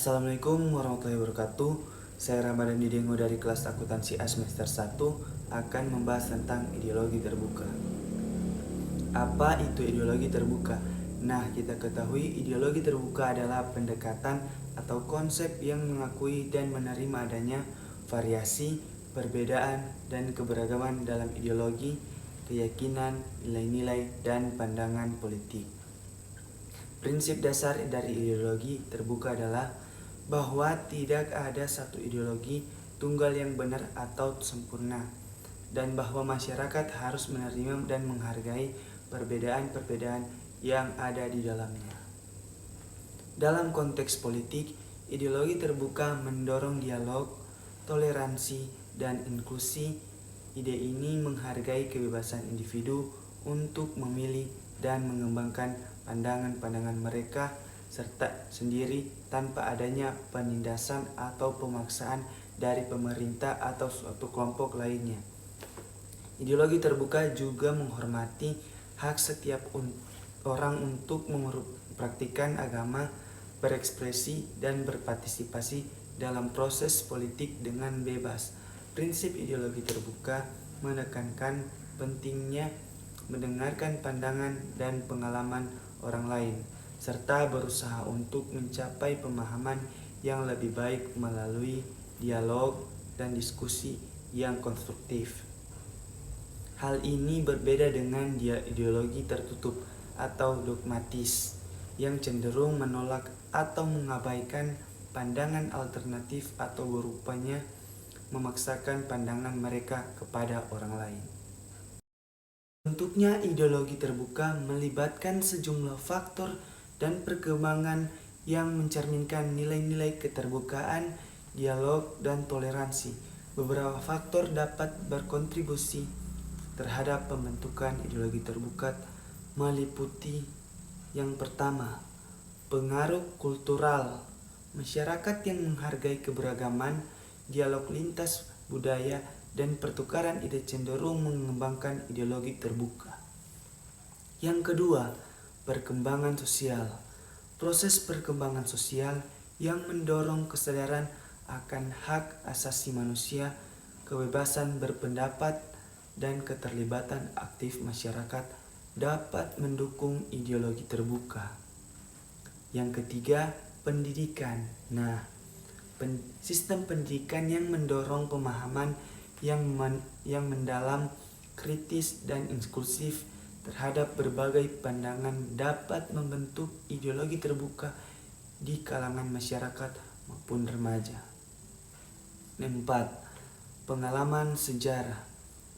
Assalamualaikum warahmatullahi wabarakatuh. Saya Ramadan Didengo dari kelas akuntansi A semester 1 akan membahas tentang ideologi terbuka. Apa itu ideologi terbuka? Nah, kita ketahui ideologi terbuka adalah pendekatan atau konsep yang mengakui dan menerima adanya variasi, perbedaan, dan keberagaman dalam ideologi, keyakinan, nilai-nilai, dan pandangan politik. Prinsip dasar dari ideologi terbuka adalah bahwa tidak ada satu ideologi tunggal yang benar atau sempurna, dan bahwa masyarakat harus menerima dan menghargai perbedaan-perbedaan yang ada di dalamnya. Dalam konteks politik, ideologi terbuka mendorong dialog, toleransi, dan inklusi. Ide ini menghargai kebebasan individu untuk memilih dan mengembangkan pandangan-pandangan mereka serta sendiri tanpa adanya penindasan atau pemaksaan dari pemerintah atau suatu kelompok lainnya. Ideologi terbuka juga menghormati hak setiap orang untuk mempraktikkan agama, berekspresi, dan berpartisipasi dalam proses politik dengan bebas. Prinsip ideologi terbuka menekankan pentingnya mendengarkan pandangan dan pengalaman orang lain, serta berusaha untuk mencapai pemahaman yang lebih baik melalui dialog dan diskusi yang konstruktif. Hal ini berbeda dengan ideologi tertutup atau dogmatis yang cenderung menolak atau mengabaikan pandangan alternatif atau berupaya memaksakan pandangan mereka kepada orang lain. Bentuknya ideologi terbuka melibatkan sejumlah faktor dan perkembangan yang mencerminkan nilai-nilai keterbukaan, dialog, dan toleransi. Beberapa faktor dapat berkontribusi terhadap pembentukan ideologi terbuka meliputi yang pertama, pengaruh kultural. Masyarakat yang menghargai keberagaman, dialog lintas budaya, dan pertukaran ide cenderung mengembangkan ideologi terbuka. Yang kedua, perkembangan sosial. Proses perkembangan sosial yang mendorong kesadaran akan hak asasi manusia, kebebasan berpendapat, dan keterlibatan aktif masyarakat dapat mendukung ideologi terbuka. Yang ketiga, pendidikan. Sistem pendidikan yang mendorong pemahaman yang mendalam, kritis, dan inklusif terhadap berbagai pandangan dapat membentuk ideologi terbuka di kalangan masyarakat maupun remaja. 4. Pengalaman sejarah.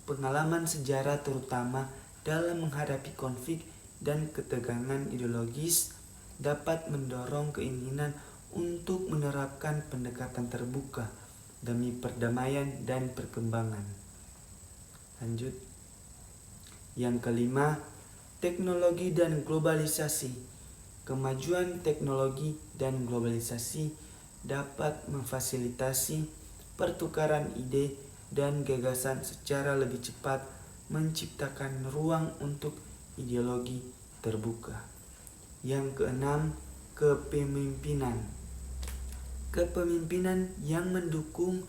Pengalaman sejarah terutama dalam menghadapi konflik dan ketegangan ideologis dapat mendorong keinginan untuk menerapkan pendekatan terbuka demi perdamaian dan perkembangan. Lanjut. Yang kelima, teknologi dan globalisasi. Kemajuan teknologi dan globalisasi dapat memfasilitasi pertukaran ide dan gagasan secara lebih cepat, menciptakan ruang untuk ideologi terbuka. Yang keenam, kepemimpinan. Kepemimpinan yang mendukung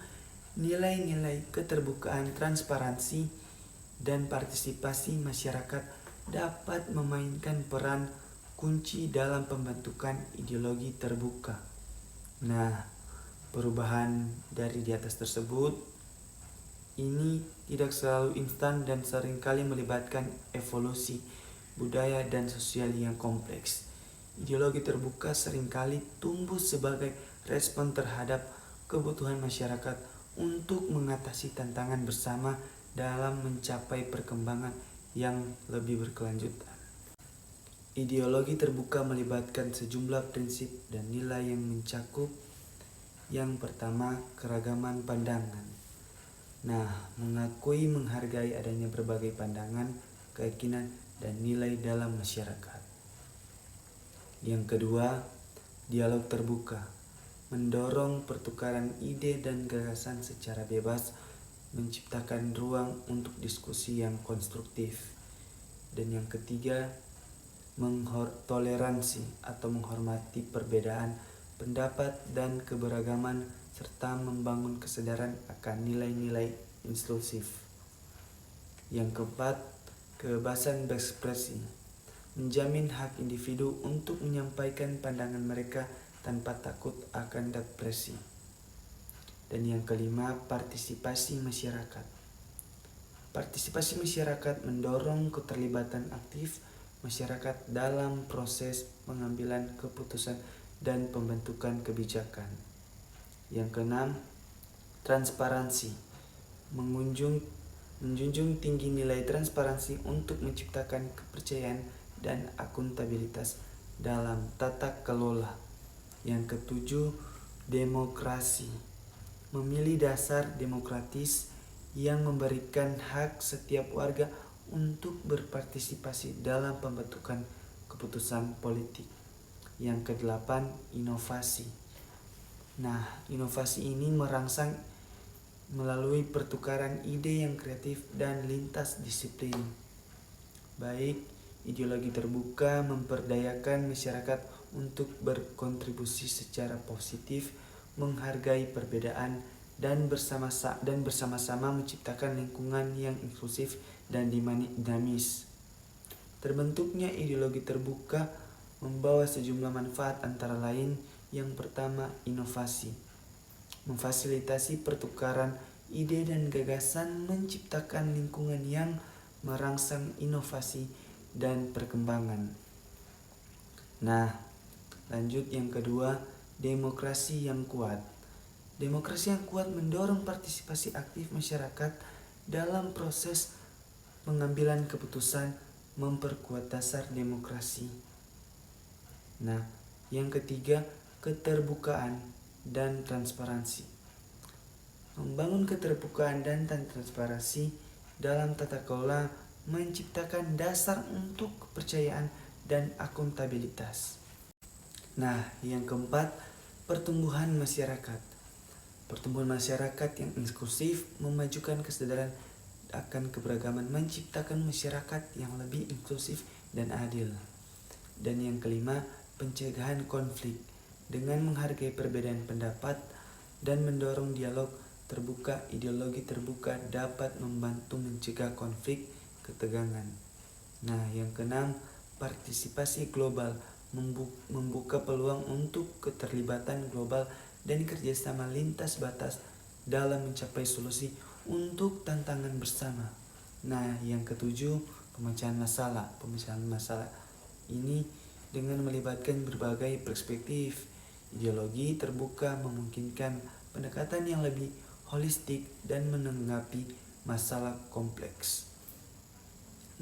nilai-nilai keterbukaan, transparansi, dan partisipasi masyarakat dapat memainkan peran kunci dalam pembentukan ideologi terbuka. Perubahan dari di atas tersebut ini tidak selalu instan dan seringkali melibatkan evolusi budaya dan sosial yang kompleks. Ideologi terbuka seringkali tumbuh sebagai respon terhadap kebutuhan masyarakat untuk mengatasi tantangan bersama dalam mencapai perkembangan yang lebih berkelanjutan. Ideologi terbuka melibatkan sejumlah prinsip dan nilai yang mencakup. Yang pertama, keragaman pandangan. Mengakui menghargai adanya berbagai pandangan, keyakinan, dan nilai dalam masyarakat. Yang kedua, dialog terbuka. Mendorong pertukaran ide dan gagasan secara bebas, menciptakan ruang untuk diskusi yang konstruktif. Dan yang ketiga, toleransi atau menghormati perbedaan pendapat dan keberagaman, serta membangun kesadaran akan nilai-nilai inklusif. Yang keempat, kebebasan berekspresi, menjamin hak individu untuk menyampaikan pandangan mereka tanpa takut akan represi. Dan yang kelima, partisipasi masyarakat. Partisipasi masyarakat mendorong keterlibatan aktif masyarakat dalam proses pengambilan keputusan dan pembentukan kebijakan. Yang keenam, transparansi, menjunjung tinggi nilai transparansi untuk menciptakan kepercayaan dan akuntabilitas dalam tata kelola. Yang ketujuh, demokrasi, memilih dasar demokratis yang memberikan hak setiap warga untuk berpartisipasi dalam pembentukan keputusan politik. Yang kedelapan, inovasi. Nah, inovasi ini merangsang melalui pertukaran ide yang kreatif dan lintas disiplin. Baik, ideologi terbuka memperdayakan masyarakat untuk berkontribusi secara positif, menghargai perbedaan, dan bersama-sama menciptakan lingkungan yang inklusif dan dinamis. Terbentuknya ideologi terbuka membawa sejumlah manfaat, antara lain yang pertama, inovasi, memfasilitasi pertukaran ide dan gagasan, menciptakan lingkungan yang merangsang inovasi dan perkembangan. Nah, lanjut yang kedua, demokrasi yang kuat. Demokrasi yang kuat mendorong partisipasi aktif masyarakat dalam proses pengambilan keputusan, memperkuat dasar demokrasi. Nah, yang ketiga, keterbukaan dan transparansi. Membangun keterbukaan dan transparansi dalam tata kelola menciptakan dasar untuk kepercayaan dan akuntabilitas. Nah, yang keempat, pertumbuhan masyarakat. Pertumbuhan masyarakat yang inklusif memajukan kesadaran akan keberagaman, menciptakan masyarakat yang lebih inklusif dan adil. Dan yang kelima, pencegahan konflik dengan menghargai perbedaan pendapat dan mendorong dialog terbuka. Ideologi terbuka dapat membantu mencegah konflik ketegangan. Nah, yang keenam, partisipasi global, membuka peluang untuk keterlibatan global dan kerjasama lintas batas dalam mencapai solusi untuk tantangan bersama. Nah, yang ketujuh, pemecahan masalah. Pemecahan masalah ini dengan melibatkan berbagai perspektif. Ideologi terbuka memungkinkan pendekatan yang lebih holistik dan menanggapi masalah kompleks.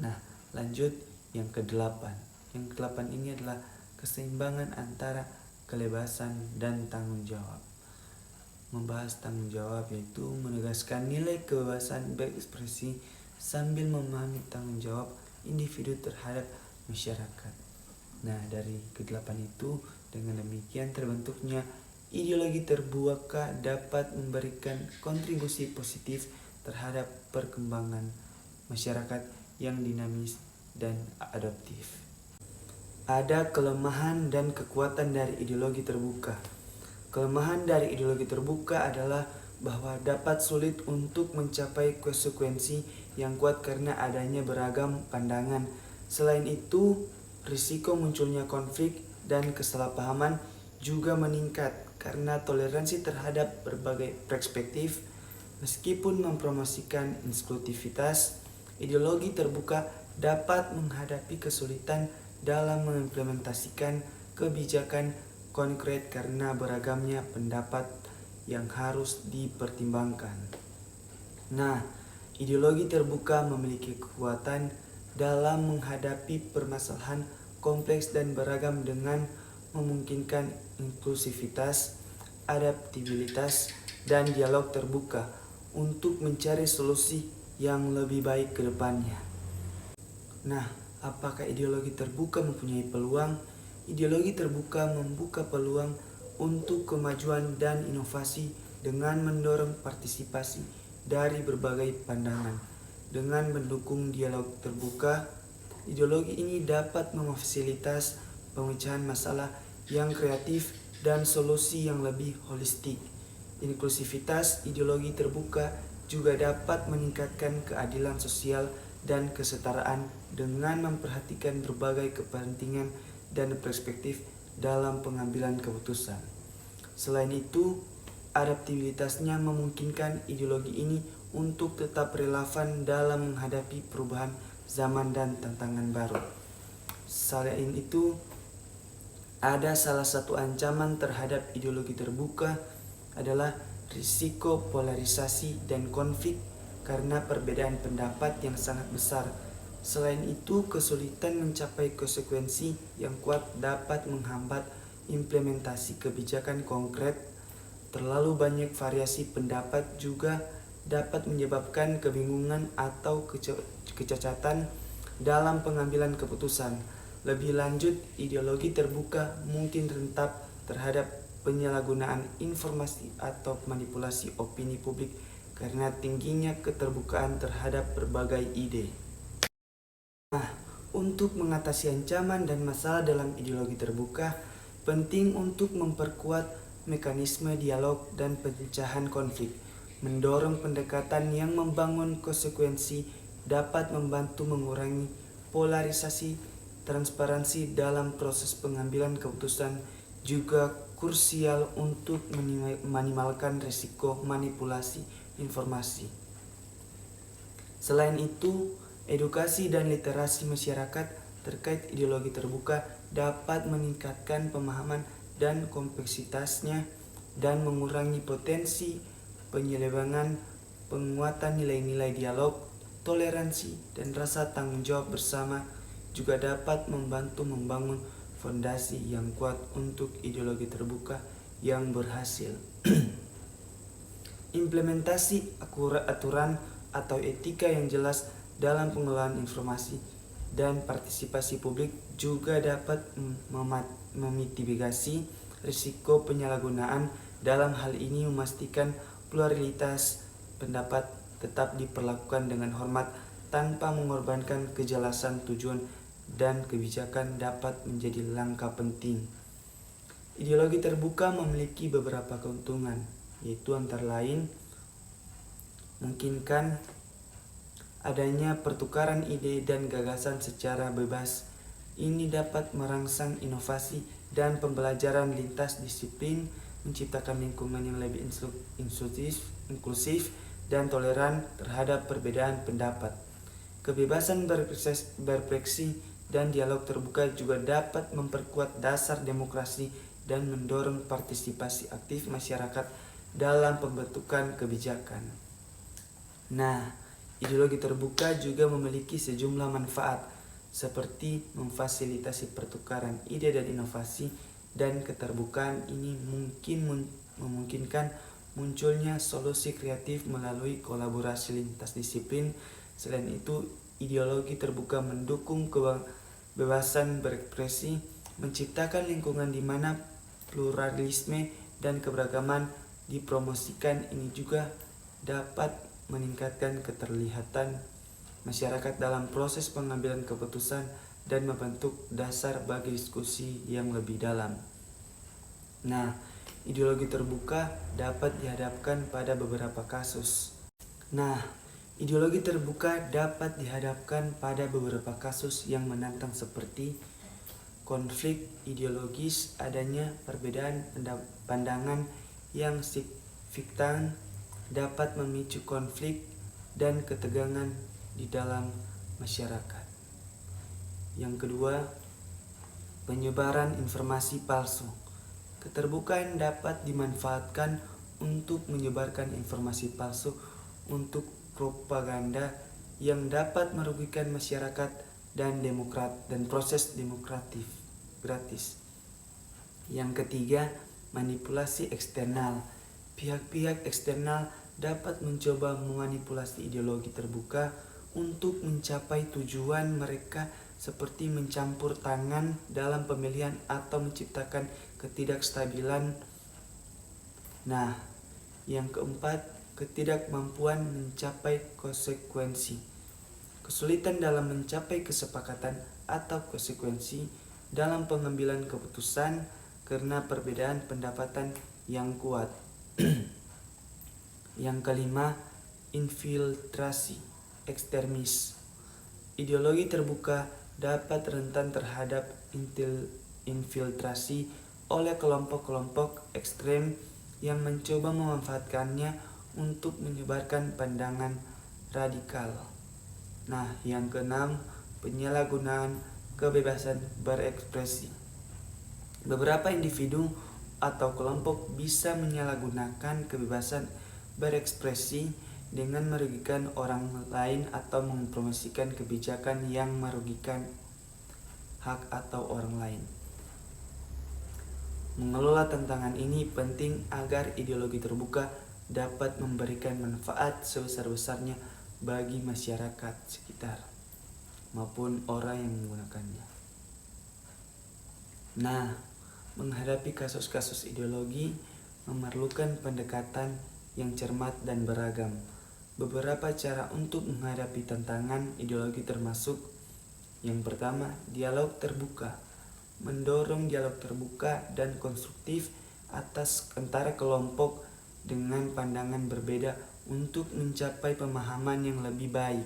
Nah, lanjut yang kedelapan. Yang kedelapan ini adalah keseimbangan antara kebebasan dan tanggung jawab. Membahas tanggung jawab yaitu menegaskan nilai kebebasan berekspresi sambil memahami tanggung jawab individu terhadap masyarakat. Nah, dari kedelapan itu, dengan demikian terbentuknya ideologi terbuka dapat memberikan kontribusi positif terhadap perkembangan masyarakat yang dinamis dan adaptif. Ada kelemahan dan kekuatan dari ideologi terbuka. Kelemahan dari ideologi terbuka adalah bahwa dapat sulit untuk mencapai konsekuensi yang kuat karena adanya beragam pandangan. Selain itu, risiko munculnya konflik dan kesalahpahaman juga meningkat karena toleransi terhadap berbagai perspektif. Meskipun mempromosikan inklusivitas, ideologi terbuka dapat menghadapi kesulitan dalam mengimplementasikan kebijakan konkret karena beragamnya pendapat yang harus dipertimbangkan. Nah, ideologi terbuka memiliki kekuatan dalam menghadapi permasalahan kompleks dan beragam dengan memungkinkan inklusivitas, adaptabilitas, dan dialog terbuka untuk mencari solusi yang lebih baik ke depannya. Nah, apakah ideologi terbuka mempunyai peluang? Ideologi terbuka membuka peluang untuk kemajuan dan inovasi dengan mendorong partisipasi dari berbagai pandangan. Dengan mendukung dialog terbuka, ideologi ini dapat memfasilitasi pemecahan masalah yang kreatif dan solusi yang lebih holistik. Inklusivitas ideologi terbuka juga dapat meningkatkan keadilan sosial dan kesetaraan dengan memperhatikan berbagai kepentingan dan perspektif dalam pengambilan keputusan. Selain itu, adaptabilitasnya memungkinkan ideologi ini untuk tetap relevan dalam menghadapi perubahan zaman dan tantangan baru. Selain itu, ada salah satu ancaman terhadap ideologi terbuka adalah risiko polarisasi dan konflik karena perbedaan pendapat yang sangat besar. Selain itu, kesulitan mencapai konsekuensi yang kuat dapat menghambat implementasi kebijakan konkret. Terlalu banyak variasi pendapat juga dapat menyebabkan kebingungan atau kecacatan dalam pengambilan keputusan. Lebih lanjut, ideologi terbuka mungkin rentan terhadap penyalahgunaan informasi atau manipulasi opini publik karena tingginya keterbukaan terhadap berbagai ide. Nah, untuk mengatasi ancaman dan masalah dalam ideologi terbuka, penting untuk memperkuat mekanisme dialog dan pemecahan konflik. Mendorong pendekatan yang membangun konsekuensi dapat membantu mengurangi polarisasi. Transparansi dalam proses pengambilan keputusan juga krusial untuk meminimalkan risiko manipulasi informasi. Selain itu, edukasi dan literasi masyarakat terkait ideologi terbuka dapat meningkatkan pemahaman dan kompleksitasnya dan mengurangi potensi penyelewengan. Penguatan nilai-nilai dialog, toleransi, dan rasa tanggung jawab bersama juga dapat membantu membangun fondasi yang kuat untuk ideologi terbuka yang berhasil. Implementasi aturan atau etika yang jelas dalam pengelolaan informasi dan partisipasi publik juga dapat memitigasi risiko penyalahgunaan. Dalam hal ini memastikan pluralitas pendapat tetap diperlakukan dengan hormat tanpa mengorbankan kejelasan tujuan dan kebijakan dapat menjadi langkah penting. Ideologi terbuka memiliki beberapa keuntungan, yaitu antara lain memungkinkan adanya pertukaran ide dan gagasan secara bebas. Ini dapat merangsang inovasi dan pembelajaran lintas disiplin, menciptakan lingkungan yang lebih inklusif dan toleran terhadap perbedaan pendapat. Kebebasan berekspresi dan dialog terbuka juga dapat memperkuat dasar demokrasi dan mendorong partisipasi aktif masyarakat dalam pembentukan kebijakan. Nah, ideologi terbuka juga memiliki sejumlah manfaat seperti memfasilitasi pertukaran ide dan inovasi, dan keterbukaan ini memungkinkan munculnya solusi kreatif melalui kolaborasi lintas disiplin. Selain itu, ideologi terbuka mendukung kebebasan berekspresi, menciptakan lingkungan di mana pluralisme dan keberagaman dipromosikan. Ini juga dapat meningkatkan keterlibatan masyarakat dalam proses pengambilan keputusan dan membentuk dasar bagi diskusi yang lebih dalam. Nah, ideologi terbuka dapat dihadapkan pada beberapa kasus. Ideologi terbuka dapat dihadapkan pada beberapa kasus yang menantang seperti konflik ideologis, adanya perbedaan pandangan yang signifikan dapat memicu konflik dan ketegangan di dalam masyarakat. Yang kedua, penyebaran informasi palsu. Keterbukaan dapat dimanfaatkan untuk menyebarkan informasi palsu untuk propaganda yang dapat merugikan masyarakat dan proses demokratif gratis. Yang ketiga, manipulasi eksternal. Pihak-pihak eksternal dapat mencoba memanipulasi ideologi terbuka untuk mencapai tujuan mereka, seperti mencampur tangan dalam pemilihan atau menciptakan ketidakstabilan. Nah, yang keempat, ketidakmampuan mencapai konsekuensi. Kesulitan dalam mencapai kesepakatan atau konsekuensi dalam pengambilan keputusan karena perbedaan pendapatan yang kuat. Yang kelima, infiltrasi ekstremis. Ideologi terbuka dapat rentan terhadap infiltrasi oleh kelompok-kelompok ekstrem yang mencoba memanfaatkannya untuk menyebarkan pandangan radikal. Nah, yang keenam, penyalahgunaan kebebasan berekspresi. Beberapa individu atau kelompok bisa menyalahgunakan kebebasan berekspresi dengan merugikan orang lain atau mempromosikan kebijakan yang merugikan hak atau orang lain. Mengelola tantangan ini penting agar ideologi terbuka dapat memberikan manfaat sebesar-besarnya bagi masyarakat sekitar maupun orang yang menggunakannya. Nah, menghadapi kasus-kasus ideologi memerlukan pendekatan yang cermat dan beragam. Beberapa cara untuk menghadapi tantangan ideologi termasuk: yang pertama, dialog terbuka. Mendorong dialog terbuka dan konstruktif antara kelompok dengan pandangan berbeda untuk mencapai pemahaman yang lebih baik.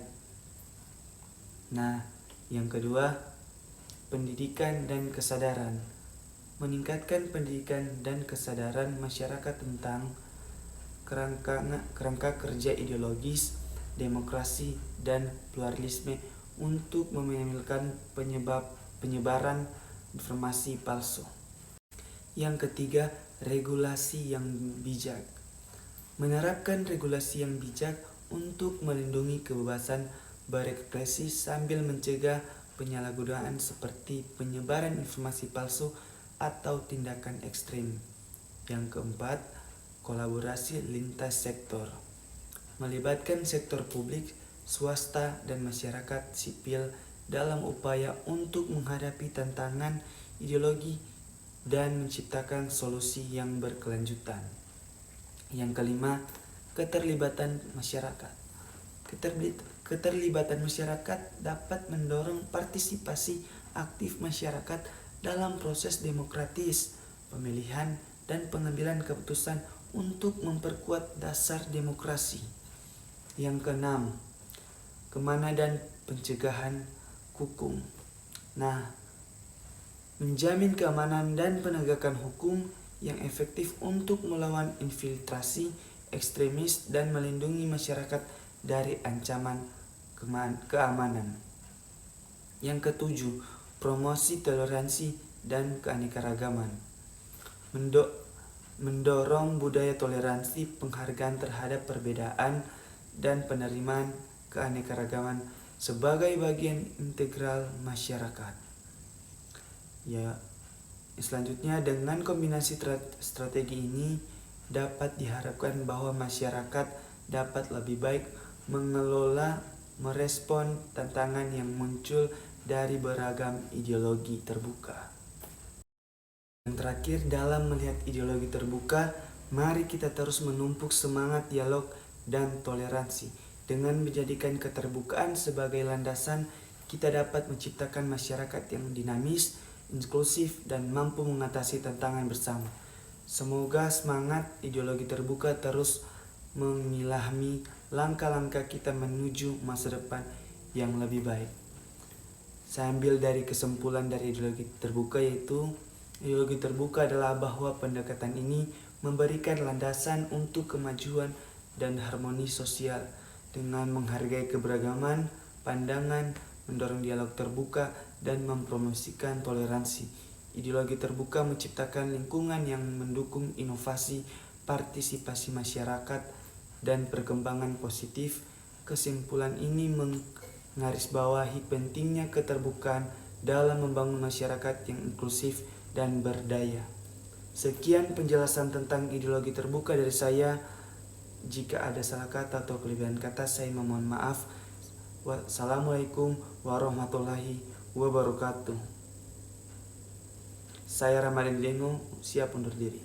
Nah, yang kedua, pendidikan dan kesadaran. Meningkatkan pendidikan dan kesadaran masyarakat tentang kerangka kerja ideologis, demokrasi, dan pluralisme untuk meminimalkan penyebaran informasi palsu. Yang ketiga, regulasi yang bijak. Menerapkan regulasi yang bijak untuk melindungi kebebasan berekspresi sambil mencegah penyalahgunaan seperti penyebaran informasi palsu atau tindakan ekstrem. Yang keempat, kolaborasi lintas sektor. Melibatkan sektor publik, swasta, dan masyarakat sipil dalam upaya untuk menghadapi tantangan ideologi dan menciptakan solusi yang berkelanjutan. Yang kelima, keterlibatan masyarakat. Keterlibatan masyarakat dapat mendorong partisipasi aktif masyarakat dalam proses demokratis, pemilihan, dan pengambilan keputusan untuk memperkuat dasar demokrasi. Yang keenam, keamanan dan pencegahan hukum. Nah, menjamin keamanan dan penegakan hukum yang efektif untuk melawan infiltrasi ekstremis dan melindungi masyarakat dari ancaman keamanan. Yang ketujuh, promosi toleransi dan keanekaragaman. Mendorong budaya toleransi, penghargaan terhadap perbedaan, dan penerimaan keanekaragaman sebagai bagian integral masyarakat. Ya, selanjutnya dengan kombinasi strategi ini dapat diharapkan bahwa masyarakat dapat lebih baik mengelola, merespon tantangan yang muncul dari beragam ideologi terbuka. Yang terakhir, dalam melihat ideologi terbuka, mari kita terus menumpuk semangat dialog dan toleransi. Dengan menjadikan keterbukaan sebagai landasan, kita dapat menciptakan masyarakat yang dinamis, inklusif, dan mampu mengatasi tantangan bersama. Semoga semangat ideologi terbuka terus mengilhami langkah-langkah kita menuju masa depan yang lebih baik. Saya ambil dari kesimpulan dari ideologi terbuka, yaitu ideologi terbuka adalah bahwa pendekatan ini memberikan landasan untuk kemajuan dan harmoni sosial dengan menghargai keberagaman pandangan, mendorong dialog terbuka, dan mempromosikan toleransi. Ideologi terbuka menciptakan lingkungan yang mendukung inovasi, partisipasi masyarakat, dan perkembangan positif. Kesimpulan ini menggarisbawahi pentingnya keterbukaan dalam membangun masyarakat yang inklusif dan berdaya. Sekian penjelasan tentang ideologi terbuka dari saya. Jika ada salah kata atau kelebihan kata, saya memohon maaf. Wassalamualaikum warahmatullahi wabarakatuh. Saya Ramadan Dengo, siap undur diri.